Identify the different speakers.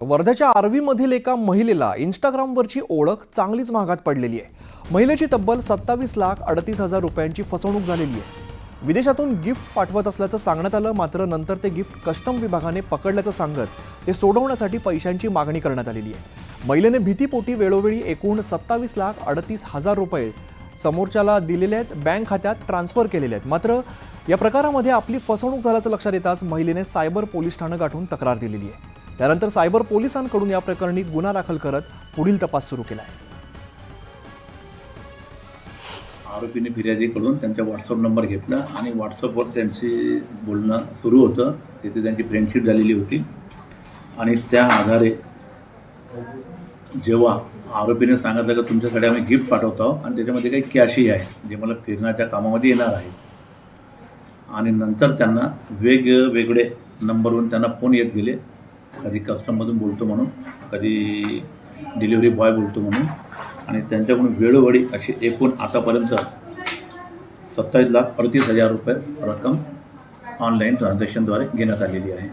Speaker 1: वर्ध्याच्या आर्वीमधील एका महिलेला इंस्टाग्रामवरची ओळख चांगलीच महागात पडलेली आहे। महिलेची तब्बल 27,38,000 रुपयांची फसवणूक झालेली आहे। विदेशातून गिफ्ट पाठवत असल्याचं सांगण्यात आलं, मात्र नंतर ते गिफ्ट कस्टम विभागाने पकडल्याचं सांगत ते सोडवण्यासाठी पैशांची मागणी करण्यात आलेली आहे। महिलेने भीतीपोटी वेळोवेळी एकूण 27,38,000 रुपये समोरच्याला दिलेले आहेत, बँक खात्यात ट्रान्सफर केलेले आहेत। मात्र या प्रकारामध्ये आपली फसवणूक झाल्याचं लक्षात येताच महिलेने सायबर पोलीस ठाणं गाठून तक्रार दिलेली आहे। त्यानंतर सायबर पोलिसांकडून या प्रकरणी गुन्हा दाखल करत पुढील तपास सुरू केला आहे।
Speaker 2: आरोपीने फिर्यादीकडून त्यांचा व्हॉट्सअप नंबर घेतला आणि व्हॉट्सअपवर त्यांची बोलणं सुरू होतं। तिथे त्यांची फ्रेंडशिप झालेली होती आणि त्या आधारे जेव्हा आरोपीने सांगितलं की तुमच्याकडे आम्ही गिफ्ट पाठवतो आणि त्याच्यामध्ये काही कॅशही आहे जे मला फिरण्याच्या कामामध्ये येणार आहे, आणि नंतर त्यांना वेगवेगळे नंबरवरून त्यांना फोन येत गेले। कधी कस्टममधून बोलतो म्हणून, कधी डिलिव्हरी बॉय बोलतो म्हणून, आणि त्यांच्याकडून वेळोवेळी अशी एकूण आतापर्यंत 27,38,000 रुपये रक्कम ऑनलाईन ट्रान्झॅक्शनद्वारे घेण्यात आलेली आहे।